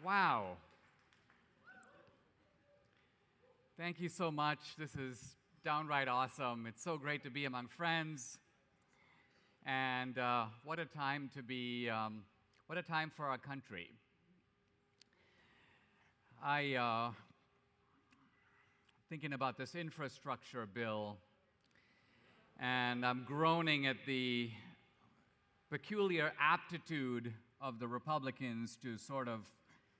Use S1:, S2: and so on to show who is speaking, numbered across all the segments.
S1: Wow. Thank you so much. This is downright awesome. It's so great to be among friends. And what a time to be, what a time for our country. Thinking about this infrastructure bill, and I'm groaning at the peculiar aptitude of the Republicans to sort of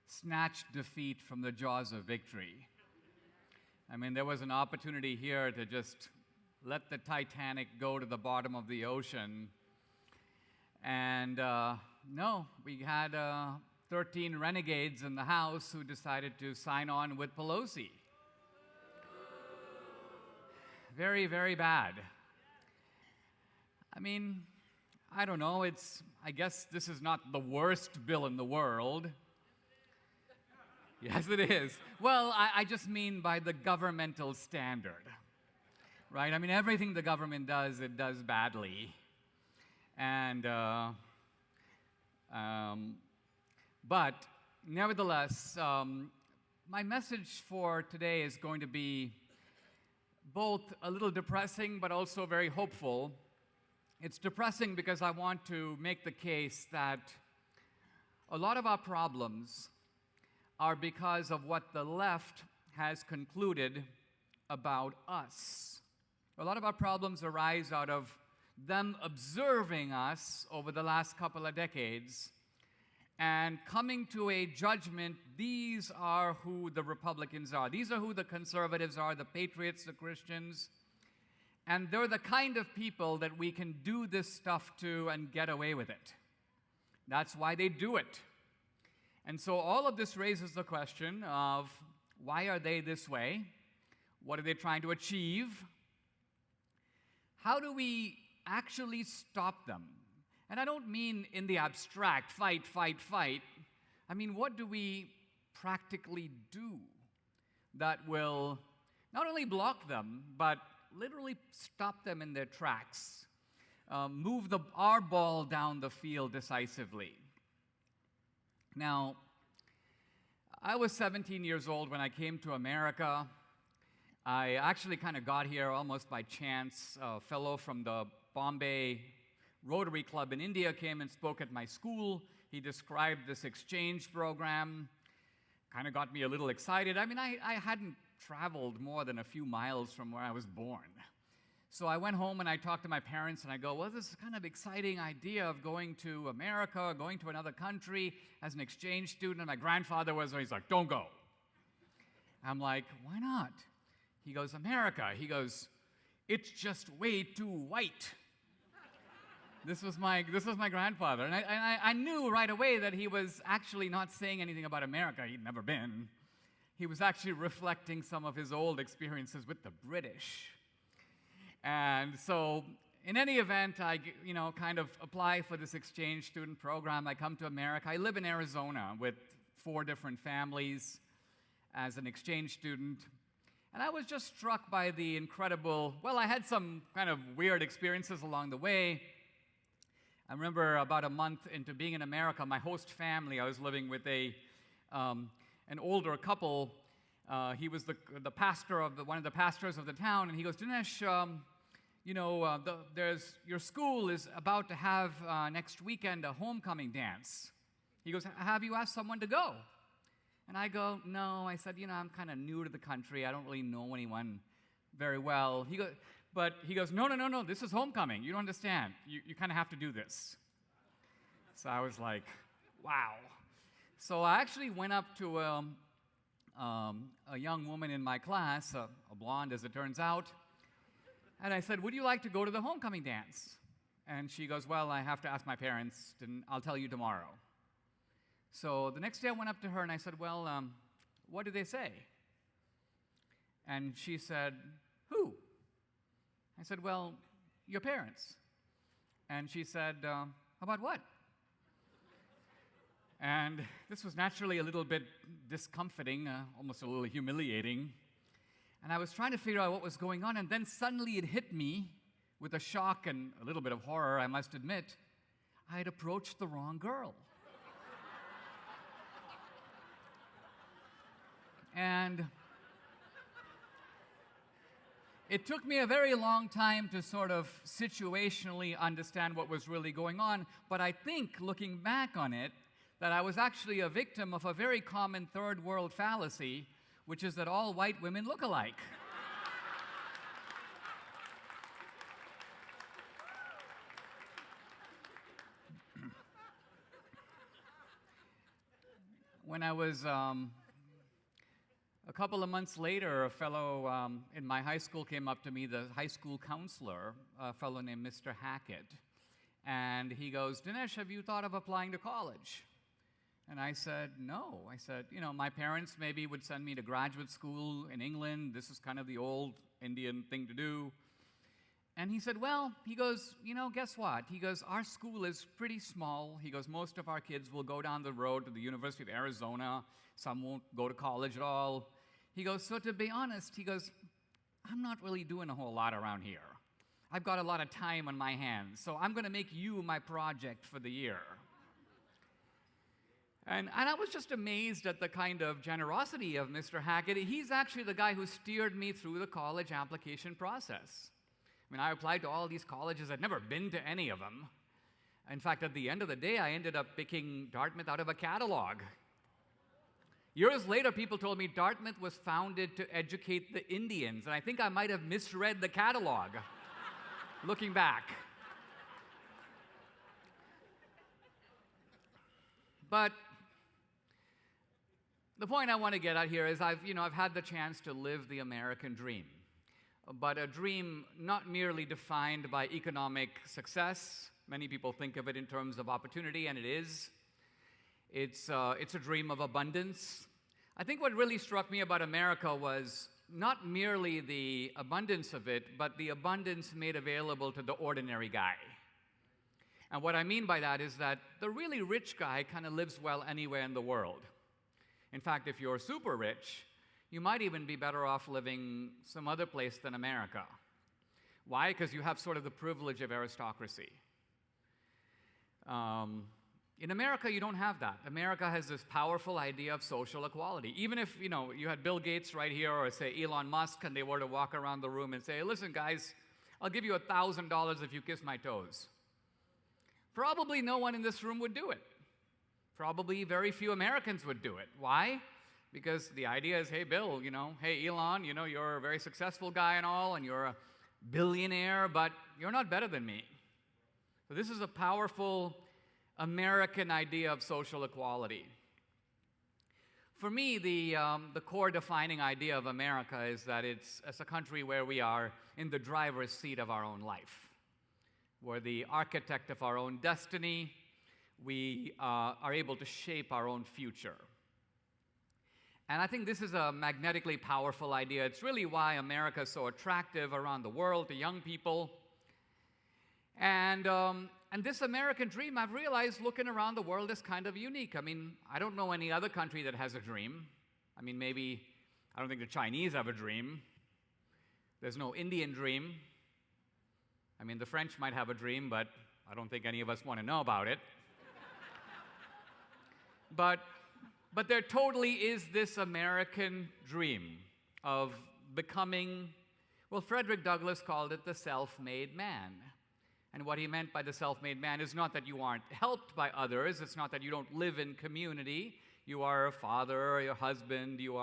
S1: snatch defeat from the jaws of victory. I mean, there was an opportunity here to just let the Titanic go to the bottom of the ocean. And no, we had 13 renegades in the House who decided to sign on with Pelosi. Very, very bad. I mean, I don't know, I guess this is not the worst bill in the world. Yes, it is. Well, I just mean by the governmental standard, right? I mean, everything the government does, it does badly. And, but nevertheless, my message for today is going to be both a little depressing, but also very hopeful. It's depressing because I want to make the case that a lot of our problems are because of what the left has concluded about us. A lot of our problems arise out of them observing us over the last couple of decades and coming to a judgment, these are who the Republicans are. These are who the conservatives are, the patriots, the Christians. And they're the kind of people that we can do this stuff to and get away with it. That's why they do it. And so all of this raises the question of why are they this way? What are they trying to achieve? How do we actually stop them? And I don't mean in the abstract, fight, fight, fight. I mean, what do we practically do that will not only block them, but literally stop them in their tracks, move our ball down the field decisively? Now, I was 17 years old when I came to America. I actually kind of got here almost by chance. A fellow from the Bombay Rotary Club in India came and spoke at my school. He described this exchange program, kind of got me a little excited. I mean, I hadn't traveled more than a few miles from where I was born. So I went home and I talked to my parents and I go, well, this is kind of exciting idea of going to America, going to another country as an exchange student. And my grandfather he's like, don't go. I'm like, why not? He goes, America. He goes, it's just way too white. This was my grandfather. And I knew right away that he was actually not saying anything about America. He'd never been. He was actually reflecting some of his old experiences with the British. And so, in any event, I kind of apply for this exchange student program. I come to America. I live in Arizona with 4 different families as an exchange student. And I was just struck by the incredible, well, I had some kind of weird experiences along the way. I remember about a month into being in America, my host family, I was living with an older couple. He was the pastor of one of the pastors of the town, and he goes, Dinesh, your school is about to have next weekend a homecoming dance. He goes, have you asked someone to go? And I go, no. I said, I'm kind of new to the country. I don't really know anyone very well. He goes, no, this is homecoming. You don't understand. You kind of have to do this. So I was like, wow. So I actually went up to a young woman in my class, a blonde as it turns out, and I said, would you like to go to the homecoming dance? And she goes, well, I have to ask my parents, and I'll tell you tomorrow. So the next day I went up to her and I said, well, what did they say? And she said, who? I said, well, your parents. And she said, about what? And this was naturally a little bit discomforting, almost a little humiliating. And I was trying to figure out what was going on, and then suddenly it hit me with a shock and a little bit of horror, I must admit. I had approached the wrong girl. And it took me a very long time to sort of situationally understand what was really going on, but I think, looking back on it, that I was actually a victim of a very common third world fallacy, which is that all white women look alike. When I was a couple of months later, a fellow in my high school came up to me, the high school counselor, a fellow named Mr. Hackett, and he goes, "Dinesh, have you thought of applying to college?" And I said, "No." I said, "You know, my parents maybe would send me to graduate school in England. This is kind of the old Indian thing to do." And he said, "Well," he goes, "you know, guess what?" He goes, "Our school is pretty small." He goes, "Most of our kids will go down the road to the University of Arizona. Some won't go to college at all." He goes, "So to be honest," he goes, "I'm not really doing a whole lot around here. I've got a lot of time on my hands, so I'm going to make you my project for the year." And I was just amazed at the kind of generosity of Mr. Hackett. He's actually the guy who steered me through the college application process. I mean, I applied to all these colleges. I'd never been to any of them. In fact, at the end of the day, I ended up picking Dartmouth out of a catalog. Years later, people told me Dartmouth was founded to educate the Indians, and I think I might have misread the catalog, looking back. But the point I want to get at here is I've had the chance to live the American dream, but a dream not merely defined by economic success. Many people think of it in terms of opportunity, and it is. It's a dream of abundance. I think what really struck me about America was not merely the abundance of it, but the abundance made available to the ordinary guy. And what I mean by that is that the really rich guy kind of lives well anywhere in the world. In fact, if you're super rich, you might even be better off living some other place than America. Why? Because you have sort of the privilege of aristocracy. In America, you don't have that. America has this powerful idea of social equality. Even if, you had Bill Gates right here, or say Elon Musk, and they were to walk around the room and say, "Listen, guys, I'll give you $1,000 if you kiss my toes." Probably no one in this room would do it. Probably very few Americans would do it. Why? Because the idea is, hey, Bill, hey, Elon, you're a very successful guy and all, and you're a billionaire, but you're not better than me. So this is a powerful American idea of social equality. For me, the core defining idea of America is that it's a country where we are in the driver's seat of our own life. We're the architect of our own destiny. We are able to shape our own future. And I think this is a magnetically powerful idea. It's really why America is so attractive around the world to young people. And this American dream, I've realized, looking around the world, is kind of unique. I mean, I don't know any other country that has a dream. I mean, maybe, I don't think the Chinese have a dream. There's no Indian dream. I mean, the French might have a dream, but I don't think any of us want to know about it. But there totally is this American dream of becoming, well, Frederick Douglass called it the self-made man. And what he meant by the self-made man is not that you aren't helped by others. It's not that you don't live in community. You are a father, or your husband. You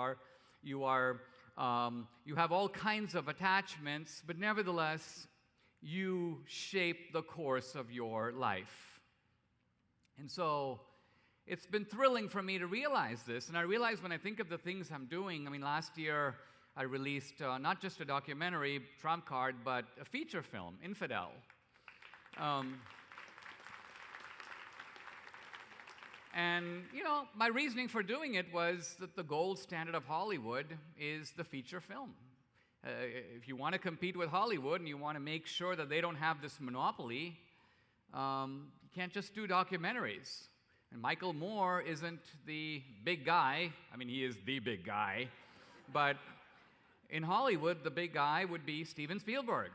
S1: have all kinds of attachments, but nevertheless, you shape the course of your life. And so it's been thrilling for me to realize this. And I realize when I think of the things I'm doing, I mean, last year I released not just a documentary, Trump Card, but a feature film, Infidel. And, my reasoning for doing it was that the gold standard of Hollywood is the feature film. If you want to compete with Hollywood and you want to make sure that they don't have this monopoly, you can't just do documentaries. And Michael Moore isn't the big guy. I mean, he is the big guy. But in Hollywood, the big guy would be Steven Spielberg.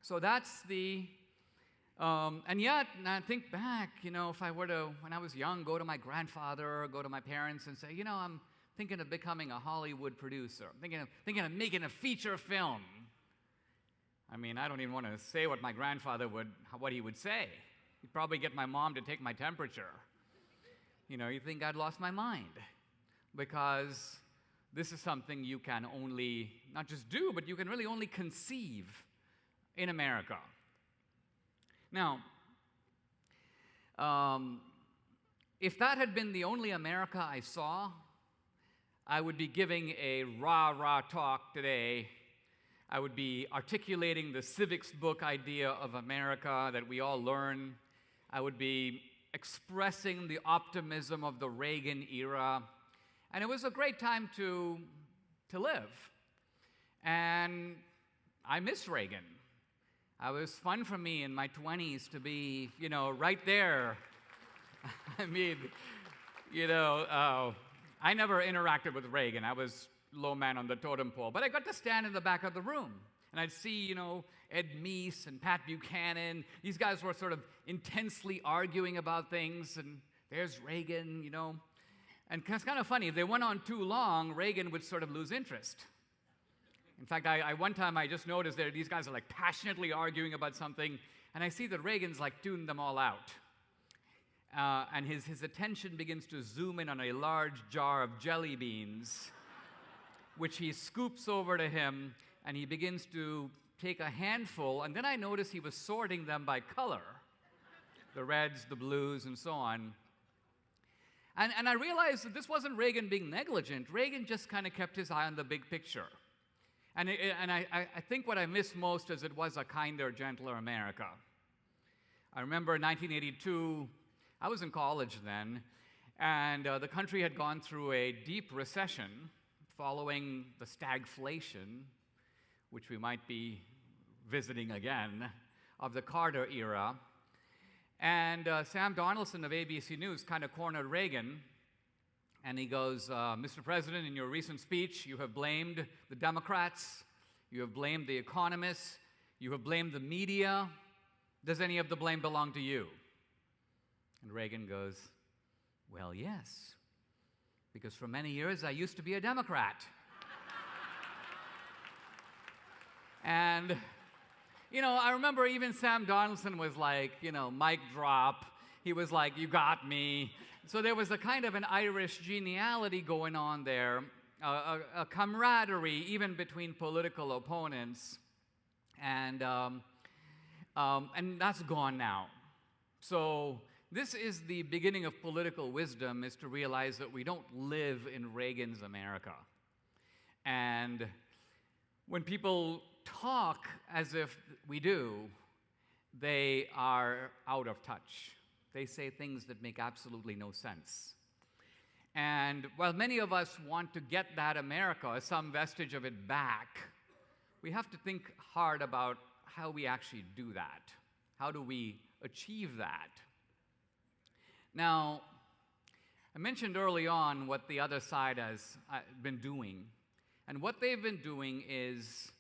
S1: So that's the... and yet, I think back, if I were to, when I was young, go to my grandfather or go to my parents and say, I'm thinking of becoming a Hollywood producer, thinking of making a feature film. I mean, I don't even want to say what my grandfather what he would say. He'd probably get my mom to take my temperature. You know, you think I'd lost my mind, because this is something you can only, not just do, but you can really only conceive in America. Now, if that had been the only America I saw, I would be giving a rah-rah talk today. I would be articulating the civics book idea of America that we all learn. I would be expressing the optimism of the Reagan era. And it was a great time to live. And I miss Reagan. It was fun for me in my 20s to be, you know, right there. I mean, you know, I never interacted with Reagan. I was low man on the totem pole. But I got to stand in the back of the room. And I'd see, you know, Ed Meese and Pat Buchanan. These guys were sort of intensely arguing about things. And there's Reagan, you know. And it's kind of funny. If they went on too long, Reagan would sort of lose interest. In fact, one time I just noticed that these guys are like passionately arguing about something. And I see that Reagan's like tuned them all out. And his attention begins to zoom in on a large jar of jelly beans, which he scoops over to him, and he begins to take a handful, and then I noticed he was sorting them by color, the reds, the blues, and so on. And I realized that this wasn't Reagan being negligent. Reagan just kind of kept his eye on the big picture. And I think what I miss most is it was a kinder, gentler America. I remember in 1982, I was in college then, and the country had gone through a deep recession following the stagflation, which we might be visiting again, of the Carter era. And Sam Donaldson of ABC News kind of cornered Reagan, and he goes, Mr. President, in your recent speech, you have blamed the Democrats, you have blamed the economists, you have blamed the media. Does any of the blame belong to you? And Reagan goes, well, yes, because for many years I used to be a Democrat. And you know, I remember even Sam Donaldson was like, you know, mic drop. He was like, you got me. So there was a kind of an Irish geniality going on there, a camaraderie even between political opponents. And that's gone now. So this is the beginning of political wisdom, is to realize that we don't live in Reagan's America. And when people talk as if we do, they are out of touch. They say things that make absolutely no sense. And while many of us want to get that America, some vestige of it, back, we have to think hard about how we actually do that. How do we achieve that? Now, I mentioned early on what the other side has been doing. And what they've been doing is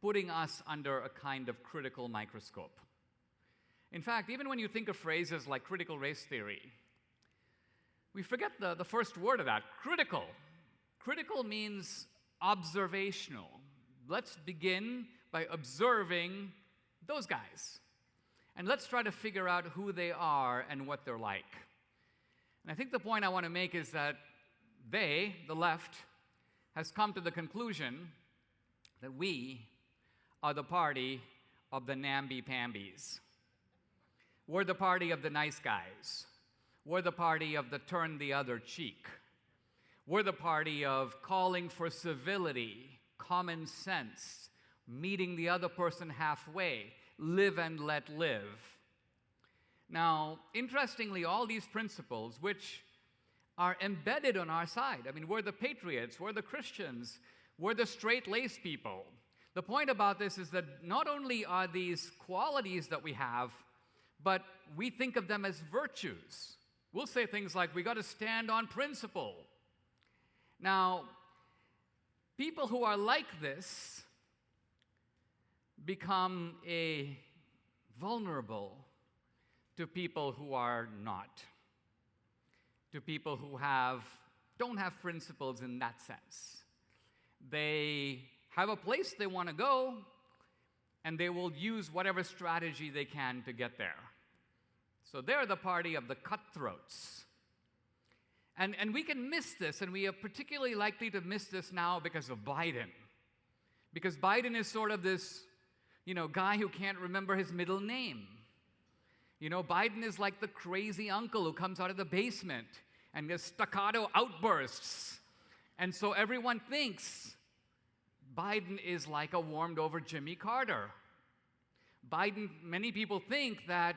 S1: putting us under a kind of critical microscope. In fact, even when you think of phrases like critical race theory, we forget the first word of that, critical. Critical means observational. Let's begin by observing those guys. And let's try to figure out who they are and what they're like. And I think the point I want to make is that they, the left, has come to the conclusion that we are the party of the namby-pambies. We're the party of the nice guys. We're the party of the turn the other cheek. We're the party of calling for civility, common sense, meeting the other person halfway, live and let live. Now, interestingly, all these principles, which are embedded on our side, I mean, we're the patriots, we're the Christians, we're the straight-laced people. The point about this is that not only are these qualities that we have, but we think of them as virtues. We'll say things like, we got to stand on principle. Now, people who are like this become vulnerable to people who are not, to people who have don't have principles in that sense. They have a place they want to go, and they will use whatever strategy they can to get there. So they're the party of the cutthroats. And we can miss this, and we are particularly likely to miss this now because of Biden. Because Biden is sort of this, guy who can't remember his middle name. Biden is like the crazy uncle who comes out of the basement and there's staccato outbursts. And so everyone thinks Biden is like a warmed over Jimmy Carter. Many people think that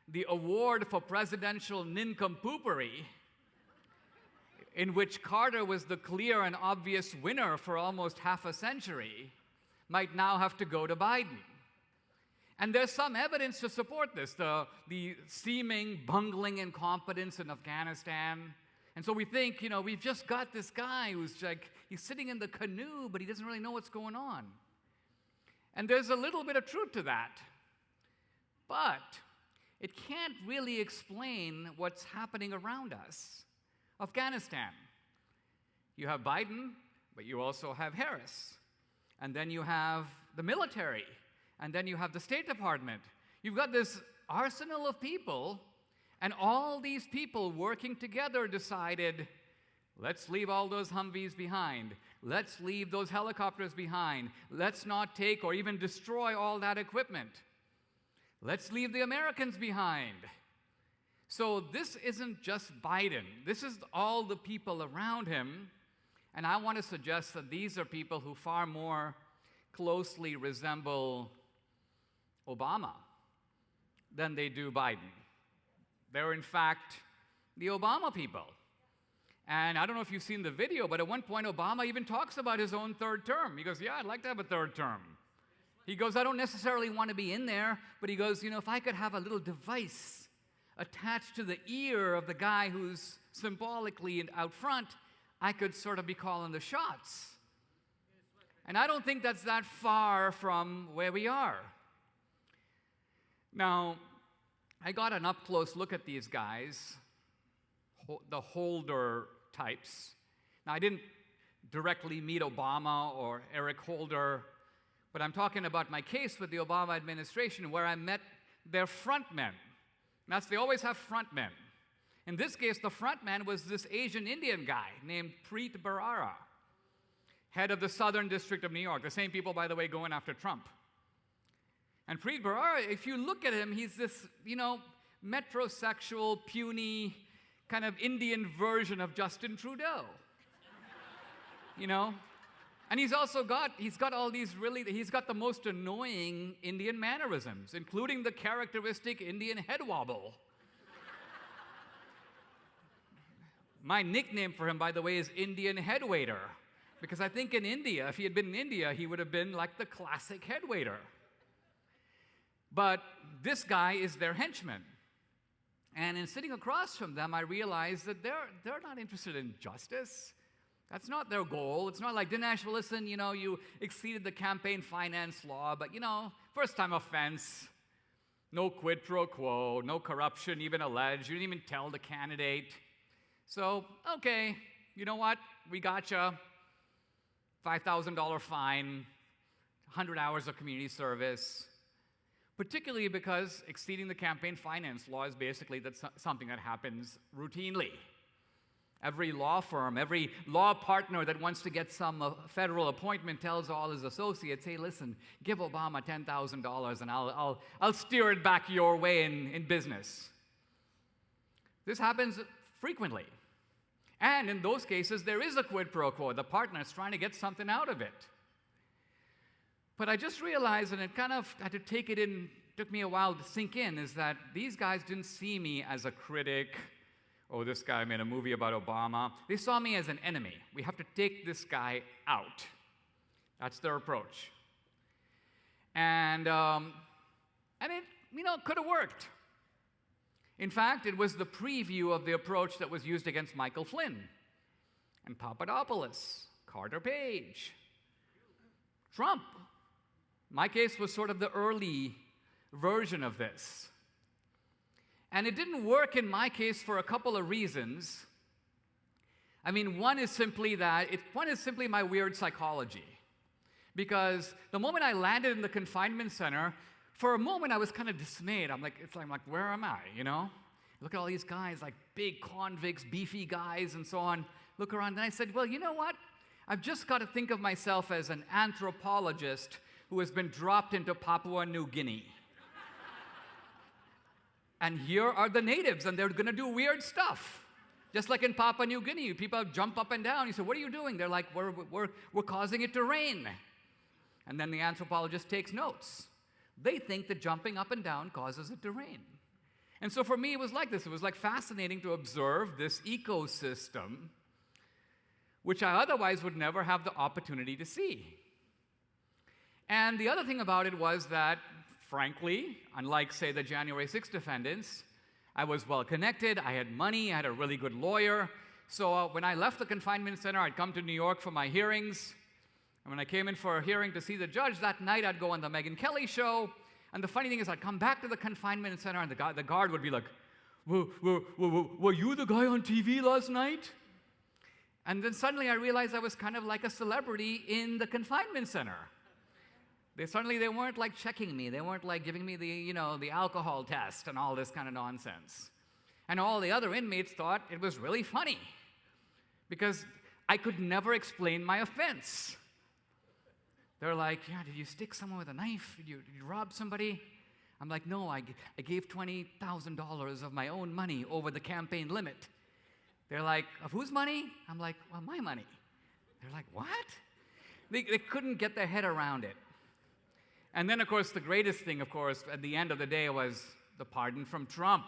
S1: the award for presidential nincompoopery, in which Carter was the clear and obvious winner for almost half a century, might now have to go to Biden. And there's some evidence to support this, the seeming bungling incompetence in Afghanistan. And so we think, we've just got this guy who's like, he's sitting in the canoe, but he doesn't really know what's going on. And there's a little bit of truth to that. But it can't really explain what's happening around us. Afghanistan. You have Biden, but you also have Harris. And then you have the military. And then you have the State Department. You've got this arsenal of people, and all these people working together decided, let's leave all those Humvees behind. Let's leave those helicopters behind. Let's not take or even destroy all that equipment. Let's leave the Americans behind. So this isn't just Biden. This is all the people around him. And I want to suggest that these are people who far more closely resemble Obama than they do Biden. They're, in fact, the Obama people. And I don't know if you've seen the video, but at one point Obama even talks about his own third term. He goes, yeah, I'd like to have a third term. He goes, I don't necessarily want to be in there, but he goes, if I could have a little device attached to the ear of the guy who's symbolically out front, I could sort of be calling the shots. And I don't think that's that far from where we are. Now, I got an up-close look at these guys, the Holder types. Now, I didn't directly meet Obama or Eric Holder, but I'm talking about my case with the Obama administration where I met their frontmen. They always have frontmen. In this case, the frontman was this Asian Indian guy named Preet Bharara, head of the Southern District of New York. The same people, by the way, going after Trump. And Preet Bharara, if you look at him, he's this, metrosexual, puny, kind of Indian version of Justin Trudeau. And he's got all these he's got the most annoying Indian mannerisms, including the characteristic Indian head wobble. My nickname for him, by the way, is Indian head waiter. Because I think in India, if he had been in India, he would have been like the classic head waiter. But this guy is their henchman. And in sitting across from them, I realized that they're not interested in justice. That's not their goal. It's not like, Dinesh, well, listen, you exceeded the campaign finance law, but, first-time offense, no quid pro quo, no corruption even alleged. You didn't even tell the candidate. So, okay, you know what? We gotcha. $5,000 fine, 100 hours of community service, particularly because exceeding the campaign finance law is basically something that happens routinely. Every law firm, every law partner that wants to get some federal appointment tells all his associates, hey, listen, give Obama $10,000 and I'll steer it back your way in business. This happens frequently. And in those cases, there is a quid pro quo. The partner is trying to get something out of it. But I just realized, and it kind of had to take it in, took me a while to sink in, is that these guys didn't see me as a critic. Oh, this guy made a movie about Obama. They saw me as an enemy. We have to take this guy out. That's their approach. And it, could have worked. In fact, it was the preview of the approach that was used against Michael Flynn and Papadopoulos, Carter Page, Trump. My case was sort of the early version of this. And it didn't work in my case for a couple of reasons. I mean, one is simply my weird psychology. Because the moment I landed in the confinement center, for a moment I was kind of dismayed. I'm like, where am I, you know? Look at all these guys, like big convicts, beefy guys, and so on. Look around, and I said, well, you know what? I've just got to think of myself as an anthropologist who has been dropped into Papua New Guinea. And here are the natives, and they're going to do weird stuff. Just like in Papua New Guinea, people jump up and down. You say, what are you doing? They're like, we're causing it to rain. And then the anthropologist takes notes. They think that jumping up and down causes it to rain. And so for me, it was like this. It was like fascinating to observe this ecosystem, which I otherwise would never have the opportunity to see. And the other thing about it was that, frankly, unlike, say, the January 6th defendants, I was well connected, I had money, I had a really good lawyer. So when I left the confinement center, I'd come to New York for my hearings. And when I came in for a hearing to see the judge that night, I'd go on the Megyn Kelly show. And the funny thing is, I'd come back to the confinement center, and the guard would be like, were you the guy on TV last night? And then suddenly I realized I was kind of like a celebrity in the confinement center. They weren't like checking me. They weren't like giving me the alcohol test and all this kind of nonsense. And all the other inmates thought it was really funny because I could never explain my offense. They're like, yeah, did you stick someone with a knife? Did you rob somebody? I'm like, no, I gave $20,000 of my own money over the campaign limit. They're like, of whose money? I'm like, well, my money. They're like, what? They couldn't get their head around it. And then, of course, the greatest thing, of course, at the end of the day was the pardon from Trump,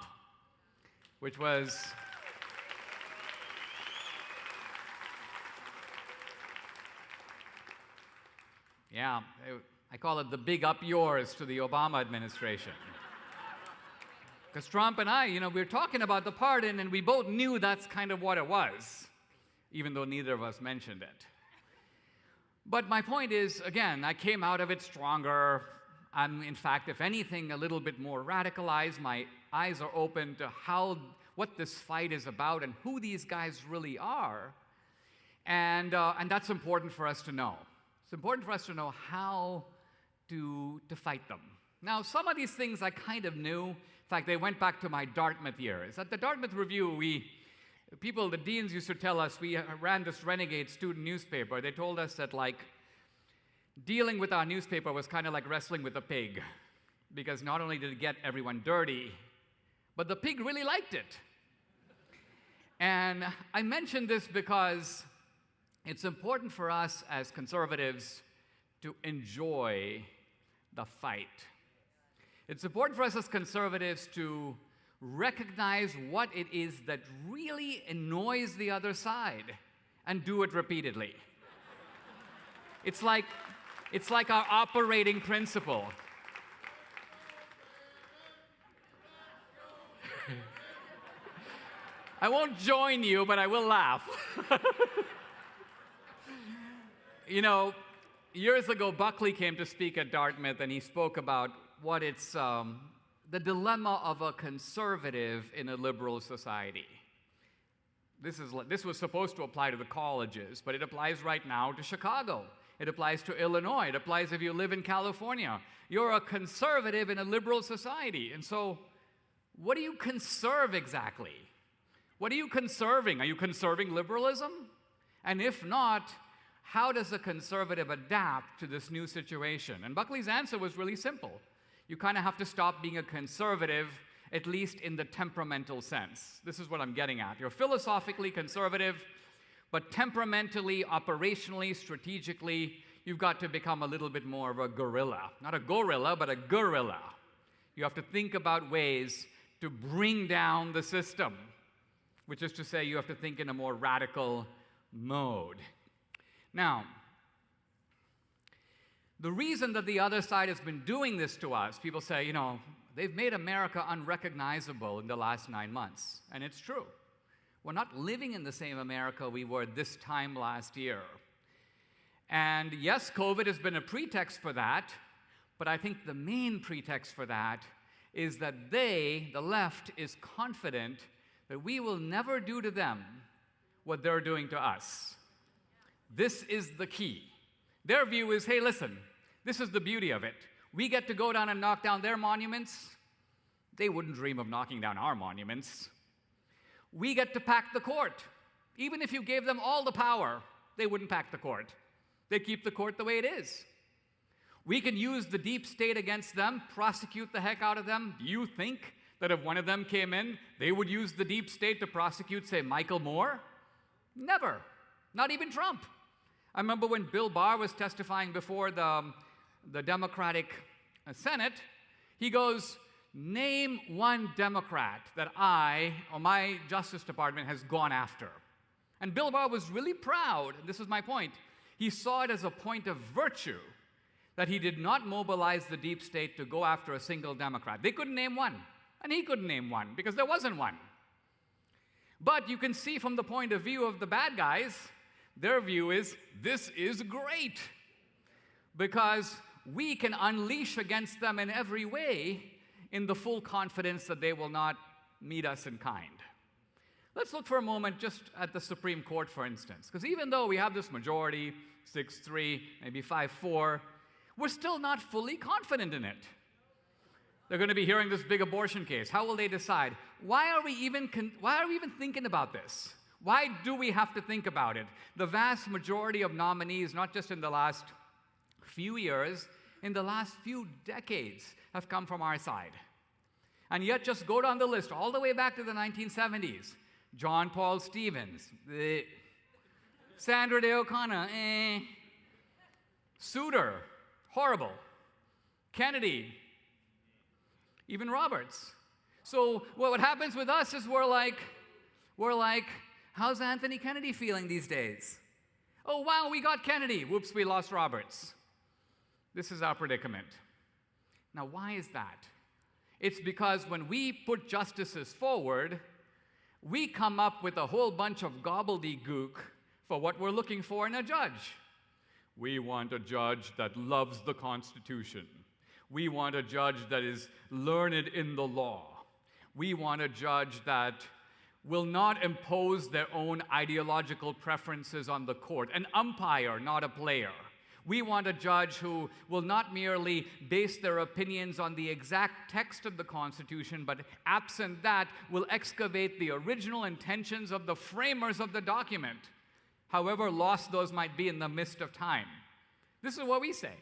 S1: which was... yeah, I call it the big up yours to the Obama administration. Because Trump and I, we were talking about the pardon, and we both knew that's kind of what it was, even though neither of us mentioned it. But my point is, again, I came out of it stronger. I'm, in fact, if anything, a little bit more radicalized. My eyes are open to what this fight is about and who these guys really are. And that's important for us to know. It's important for us to know how to fight them. Now, some of these things I kind of knew. In fact, they went back to my Dartmouth years. At the Dartmouth Review, the deans used to tell us, we ran this renegade student newspaper. They told us that, like, dealing with our newspaper was kind of like wrestling with a pig, because not only did it get everyone dirty, but the pig really liked it. And I mention this because it's important for us as conservatives to enjoy the fight. It's important for us as conservatives to recognize what it is that really annoys the other side and do it repeatedly. It's like our operating principle. I won't join you, but I will laugh. Years ago, Buckley came to speak at Dartmouth, and he spoke about what it's the dilemma of a conservative in a liberal society. This was supposed to apply to the colleges, but it applies right now to Chicago. It applies to Illinois. It applies if you live in California. You're a conservative in a liberal society. And so, what do you conserve exactly? What are you conserving? Are you conserving liberalism? And if not, how does a conservative adapt to this new situation? And Buckley's answer was really simple. You kind of have to stop being a conservative, at least in the temperamental sense. This is what I'm getting at. You're philosophically conservative, but temperamentally, operationally, strategically, you've got to become a little bit more of a guerrilla. Not a gorilla, but a guerrilla. You have to think about ways to bring down the system, which is to say you have to think in a more radical mode. Now, the reason that the other side has been doing this to us, people say, they've made America unrecognizable in the last 9 months. And it's true. We're not living in the same America we were this time last year. And yes, COVID has been a pretext for that, but I think the main pretext for that is that the left, is confident that we will never do to them what they're doing to us. This is the key. Their view is, hey, listen, this is the beauty of it. We get to go down and knock down their monuments. They wouldn't dream of knocking down our monuments. We get to pack the court. Even if you gave them all the power, they wouldn't pack the court. They keep the court the way it is. We can use the deep state against them, prosecute the heck out of them. Do you think that if one of them came in, they would use the deep state to prosecute, say, Michael Moore? Never. Not even Trump. I remember when Bill Barr was testifying before the Democratic Senate, he goes, name one Democrat that I or my Justice Department has gone after. And Bill Barr was really proud, and this is my point. He saw it as a point of virtue that he did not mobilize the deep state to go after a single Democrat. They couldn't name one, and he couldn't name one because there wasn't one. But you can see from the point of view of the bad guys, their view is, this is great because we can unleash against them in every way in the full confidence that they will not meet us in kind. Let's look for a moment just at the Supreme Court, for instance, because even though we have this majority, 6-3, maybe 5-4, we're still not fully confident in it. They're going to be hearing this big abortion case. How will they decide? Why are we even thinking about this? Why do we have to think about it? The vast majority of nominees, not just in the last few years, in the last few decades, have come from our side. And yet, just go down the list all the way back to the 1970s. John Paul Stevens, Sandra Day O'Connor, Souter, horrible. Kennedy, even Roberts. So what happens with us is we're like, how's Anthony Kennedy feeling these days? Oh, wow, we got Kennedy. Whoops, we lost Roberts. This is our predicament. Now, why is that? It's because when we put justices forward, we come up with a whole bunch of gobbledygook for what we're looking for in a judge. We want a judge that loves the Constitution. We want a judge that is learned in the law. We want a judge that will not impose their own ideological preferences on the court, an umpire, not a player. We want a judge who will not merely base their opinions on the exact text of the Constitution, but absent that, will excavate the original intentions of the framers of the document, however lost those might be in the mist of time. This is what we say.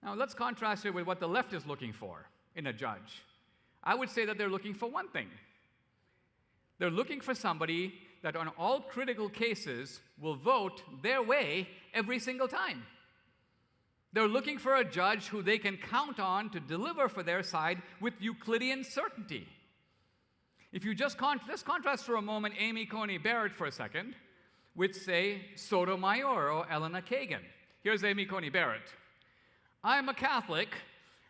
S1: Now, let's contrast it with what the left is looking for in a judge. I would say that they're looking for one thing. They're looking for somebody that on all critical cases will vote their way every single time. They're looking for a judge who they can count on to deliver for their side with Euclidean certainty. If you just let's contrast for a moment Amy Coney Barrett for a second with, say, Sotomayor or Elena Kagan. Here's Amy Coney Barrett. I'm a Catholic,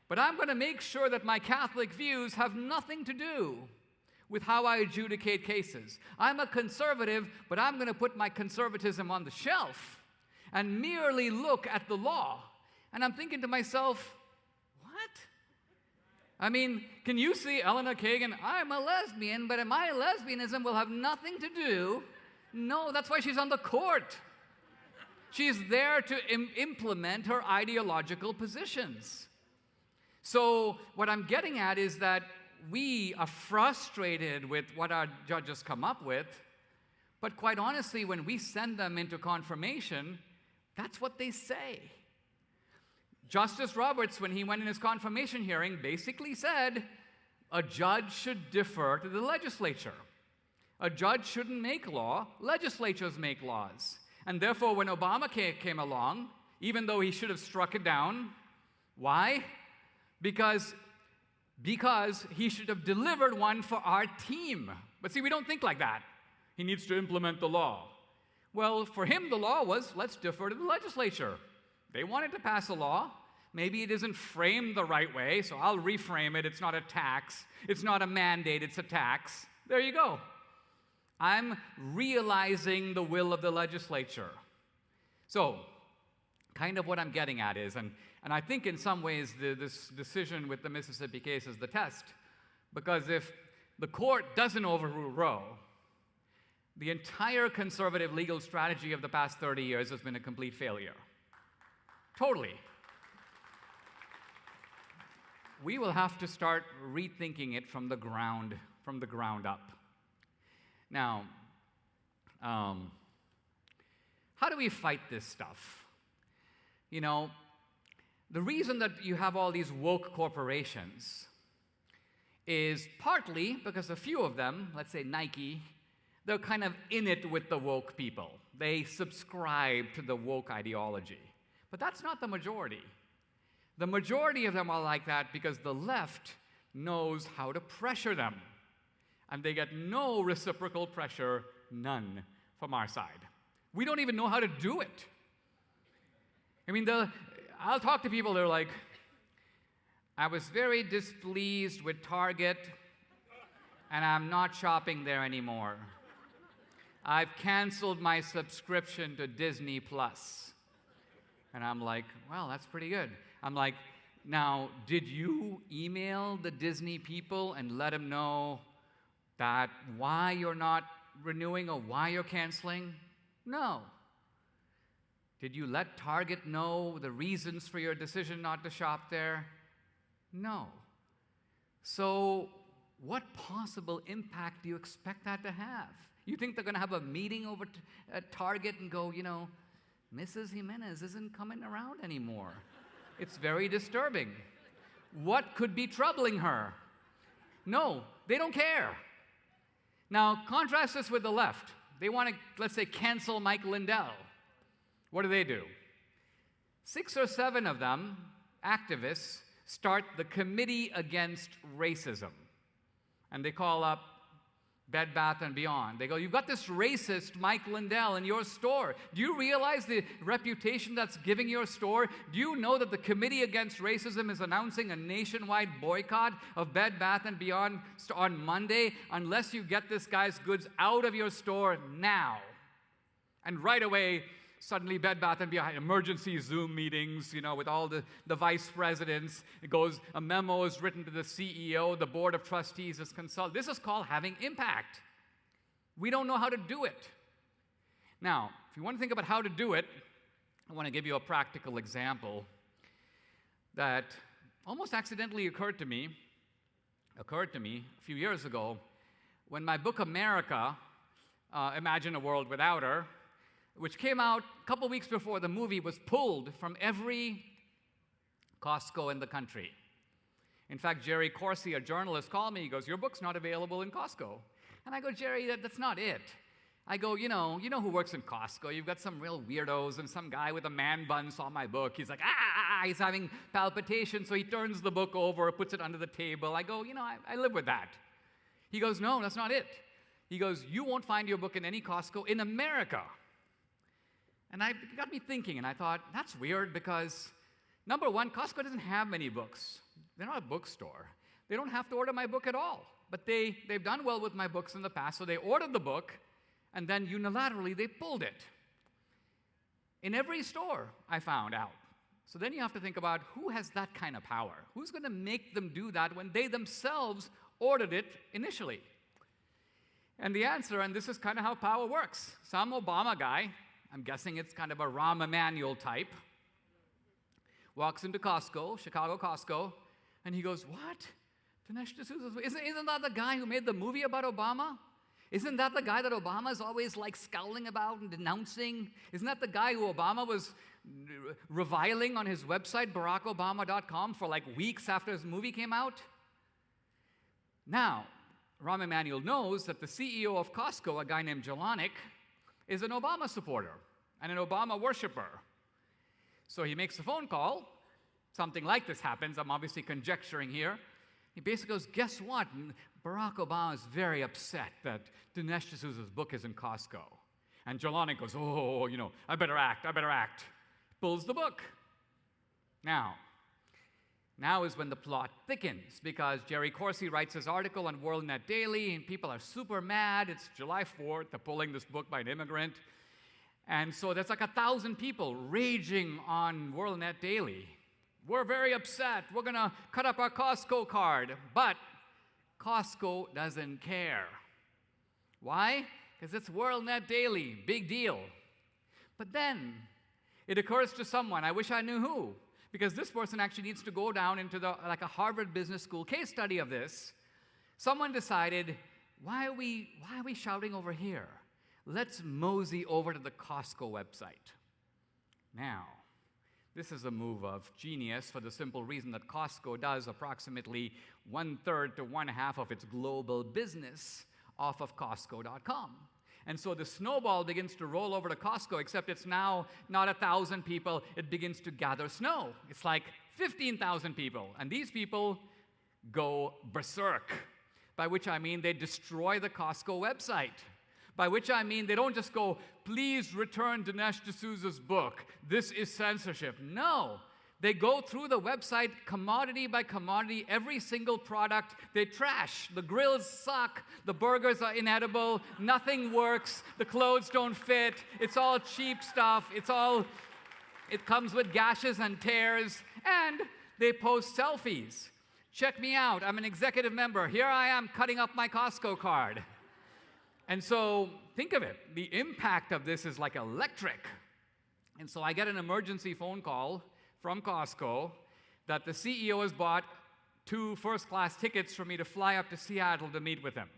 S1: but I'm going to make sure that my Catholic views have nothing to do with how I adjudicate cases. I'm a conservative, but I'm going to put my conservatism on the shelf and merely look at the law. And I'm thinking to myself, what? I mean, can you see Elena Kagan? I'm a lesbian, but my lesbianism will have nothing to do. No, that's why she's on the court. She's there to implement her ideological positions. So what I'm getting at is that we are frustrated with what our judges come up with, but quite honestly, when we send them into confirmation, that's what they say. Justice Roberts, when he went in his confirmation hearing, basically said a judge should defer to the legislature. A judge shouldn't make law, legislatures make laws. And therefore, when Obamacare came along, even though he should have struck it down, why? Because he should have delivered one for our team. But see, we don't think like that. He needs to implement the law. Well, for him, the law was, let's defer to the legislature. They wanted to pass a law. Maybe it isn't framed the right way, so I'll reframe it. It's not a tax. It's not a mandate. It's a tax. There you go. I'm realizing the will of the legislature. So, kind of what I'm getting at is, and I think in some ways this decision with the Mississippi case is the test, because if the court doesn't overrule Roe, The entire conservative legal strategy of the past 30 years has been a complete failure. Totally. We will have to start rethinking it from the ground up. Now, how do we fight this stuff? You know, the reason that you have all these woke corporations is partly because a few of them, let's say Nike, they're kind of in it with the woke people. They subscribe to the woke ideology. But that's not the majority. The majority of them are like that because the left knows how to pressure them. And they get no reciprocal pressure, none, from our side. We don't even know how to do it. I mean, I'll talk to people, they're like, I was very displeased with Target, and I'm not shopping there anymore. I've canceled my subscription to Disney Plus. And I'm like, well, that's pretty good. I'm like, now, did you email the Disney people and let them know that why you're not renewing or why you're canceling? No. Did you let Target know the reasons for your decision not to shop there? No. So what possible impact do you expect that to have? You think they're going to have a meeting over at Target and go, you know, Mrs. Jimenez isn't coming around anymore. It's very disturbing. What could be troubling her? No, they don't care. Now, contrast this with the left. They want to, let's say, cancel Mike Lindell. What do? 6 or 7 of them, activists, start the Committee Against Racism. And they call up Bed Bath & Beyond. They go, you've got this racist Mike Lindell in your store. Do you realize the reputation that's giving your store? Do you know that the Committee Against Racism is announcing a nationwide boycott of Bed Bath & Beyond on Monday unless you get this guy's goods out of your store now? And right away, suddenly Bed Bath & Beyond, emergency Zoom meetings, you know, with all the vice presidents. It goes, a memo is written to the CEO, the board of trustees is consulted. This is called having impact. We don't know how to do it. Now, if you want to think about how to do it, I want to give you a practical example that almost accidentally occurred to me a few years ago when my book, America, Imagine a World Without Her, which came out a couple weeks before the movie, was pulled from every Costco in the country. In fact, Jerry Corsi, a journalist, called me. He goes, your book's not available in Costco. And I go, Jerry, that's not it. I go, you know who works in Costco? You've got some real weirdos, and some guy with a man bun saw my book. He's like, he's having palpitations, so he turns the book over, puts it under the table. I go, I live with that. He goes, no, that's not it. He goes, you won't find your book in any Costco in America. And it got me thinking, and I thought, that's weird because, number one, Costco doesn't have many books. They're not a bookstore. They don't have to order my book at all. But they've done well with my books in the past, so they ordered the book, and then unilaterally they pulled it. In every store, I found out. So then you have to think about who has that kind of power? Who's going to make them do that when they themselves ordered it initially? And the answer, and this is kind of how power works, some Obama guy, I'm guessing it's kind of a Rahm Emanuel type, walks into Costco, Chicago Costco, and he goes, what? Dinesh D'Souza's, isn't that the guy who made the movie about Obama? Isn't that the guy that Obama's always like scowling about and denouncing? Isn't that the guy who Obama was reviling on his website, BarackObama.com, for like weeks after his movie came out? Now, Rahm Emanuel knows that the CEO of Costco, a guy named Jelinek, is an Obama supporter and an Obama worshiper. So he makes a phone call. Something like this happens. I'm obviously conjecturing here. He basically goes, guess what? Barack Obama is very upset that Dinesh D'Souza's book is in Costco. And Jelinek goes, oh, I better act. Pulls the book. Now is when the plot thickens, because Jerry Corsi writes his article on WorldNet Daily, and people are super mad. It's July 4th, they're pulling this book by an immigrant. And so there's like 1,000 people raging on WorldNet Daily. We're very upset. We're going to cut up our Costco card. But Costco doesn't care. Why? because it's WorldNet Daily, big deal. But then it occurs to someone, I wish I knew who, because this person actually needs to go down into like a Harvard Business School case study of this. Someone decided, why are we shouting over here? Let's mosey over to the Costco website. Now, this is a move of genius for the simple reason that Costco does approximately 1/3 to 1/2 of its global business off of Costco.com. And so the snowball begins to roll over to Costco, except it's now not 1,000 people, it begins to gather snow. It's like 15,000 people. And these people go berserk, by which I mean they destroy the Costco website. By which I mean they don't just go, please return Dinesh D'Souza's book. This is censorship. No. They go through the website commodity by commodity, every single product. They trash. The grills suck. The burgers are inedible. Nothing works. The clothes don't fit. It's all cheap stuff. It comes with gashes and tears. And they post selfies. Check me out. I'm an executive member. Here I am cutting up my Costco card. And so think of it. The impact of this is like electric. And so I get an emergency phone call from Costco that the CEO has bought 2 first-class tickets for me to fly up to Seattle to meet with him.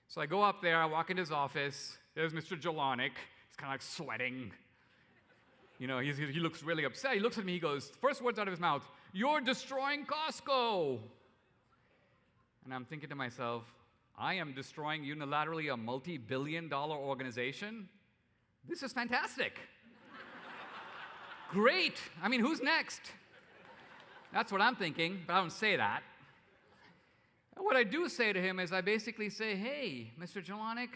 S1: So I go up there, I walk into his office. There's Mr. Jelinek. He's kind of like sweating. You know, he looks really upset. He looks at me, he goes, first words out of his mouth, "You're destroying Costco." And I'm thinking to myself, I am destroying unilaterally a multi-billion-dollar organization? This is fantastic. Great. I mean, who's next? That's what I'm thinking, but I don't say that. And what I do say to him is I basically say, hey, Mr. Jelinek,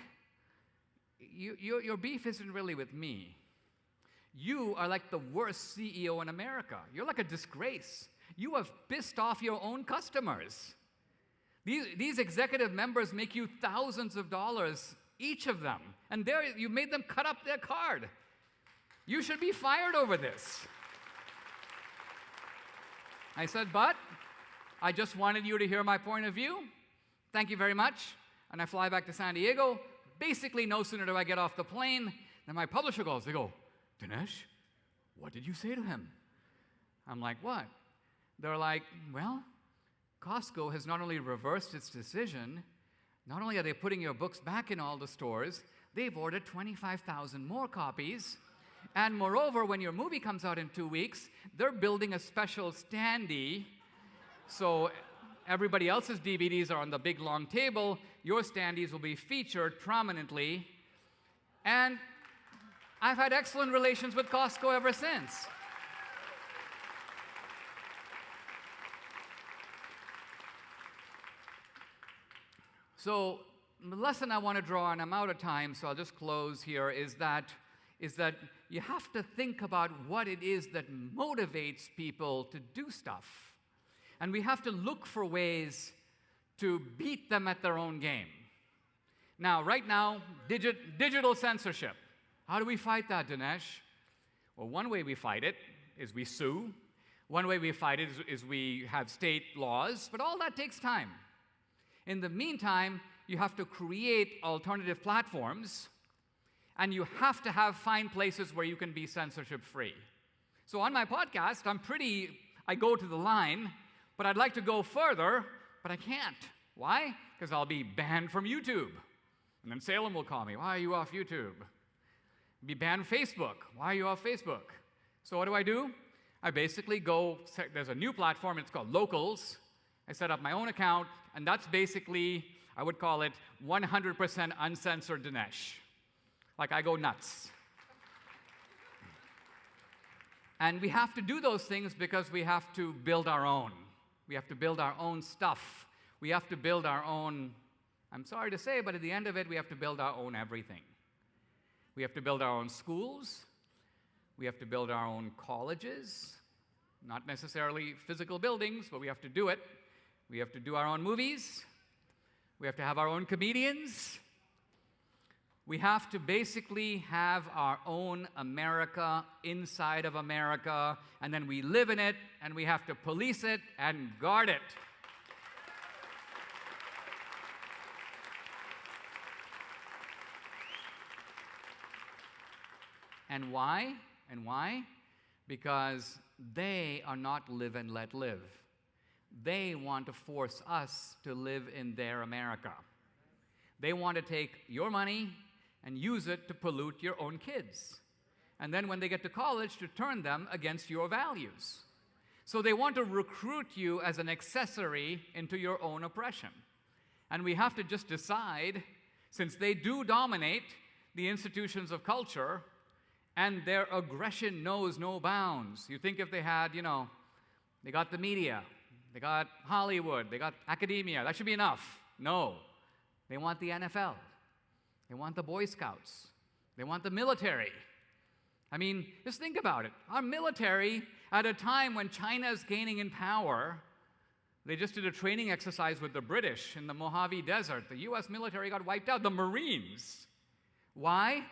S1: your beef isn't really with me. You are like the worst CEO in America. You're like a disgrace. You have pissed off your own customers. These executive members make you thousands of dollars, each of them, and you made them cut up their card. You should be fired over this. I said, but I just wanted you to hear my point of view. Thank you very much. And I fly back to San Diego. Basically, no sooner do I get off the plane than my publisher calls. They go, Dinesh, what did you say to him? I'm like, what? They're like, well, Costco has not only reversed its decision, not only are they putting your books back in all the stores, they've ordered 25,000 more copies. And moreover, when your movie comes out in 2 weeks, they're building a special standee. So everybody else's DVDs are on the big long table. Your standees will be featured prominently. And I've had excellent relations with Costco ever since. So the lesson I want to draw, and I'm out of time, so I'll just close here, is that you have to think about what it is that motivates people to do stuff. And we have to look for ways to beat them at their own game. Now, right now, digital censorship. How do we fight that, Dinesh? Well, one way we fight it is we sue. One way we fight it is we have state laws, but all that takes time. In the meantime, you have to create alternative platforms, and you have to find places where you can be censorship-free. So on my podcast, I go to the line, but I'd like to go further, but I can't. Why? Because I'll be banned from YouTube. And then Salem will call me, why are you off YouTube? Be banned Facebook. Why are you off Facebook? So what do? I basically go, there's a new platform, it's called Locals. I set up my own account, and that's basically, I would call it 100% uncensored Dinesh. Like, I go nuts. And we have to do those things because we have to build our own. We have to build our own stuff. We have to build our own, I'm sorry to say, but at the end of it, we have to build our own everything. We have to build our own schools. We have to build our own colleges. Not necessarily physical buildings, but we have to do it. We have to do our own movies. We have to have our own comedians. We have to basically have our own America inside of America, and then we live in it, and we have to police it and guard it. And why? And why? Because they are not live and let live. They want to force us to live in their America. They want to take your money and use it to pollute your own kids. And then when they get to college, to turn them against your values. So they want to recruit you as an accessory into your own oppression. And we have to just decide, since they do dominate the institutions of culture, and their aggression knows no bounds. You think if they had, they got the media, they got Hollywood, they got academia, that should be enough. No. They want the NFL. They want the Boy Scouts. They want the military. I mean, just think about it. Our military, at a time when China is gaining in power, they just did a training exercise with the British in the Mojave Desert. The US military got wiped out, the Marines. Why?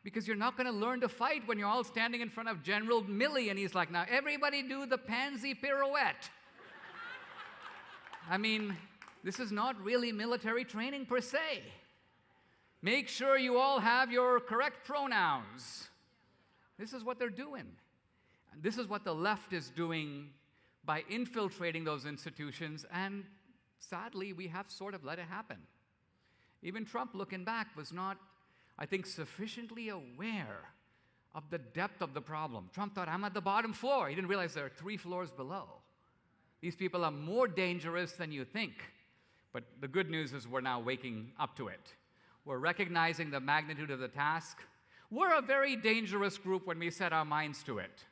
S1: Because you're not going to learn to fight when you're all standing in front of General Milley and he's like, now everybody do the pansy pirouette. I mean, this is not really military training per se. Make sure you all have your correct pronouns. This is what they're doing. And this is what the left is doing by infiltrating those institutions, and sadly, we have sort of let it happen. Even Trump, looking back, was not, I think, sufficiently aware of the depth of the problem. Trump thought, I'm at the bottom floor. He didn't realize there are 3 floors below. These people are more dangerous than you think. But the good news is we're now waking up to it. We're recognizing the magnitude of the task. We're a very dangerous group when we set our minds to it.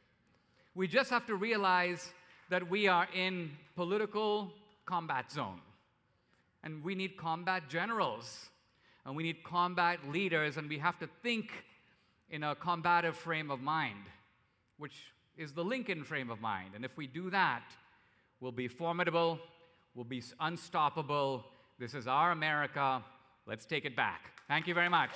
S1: We just have to realize that we are in political combat zone. And we need combat generals. And we need combat leaders. And we have to think in a combative frame of mind, which is the Lincoln frame of mind. And if we do that, we'll be formidable. We'll be unstoppable. This is our America. Let's take it back. Thank you very much.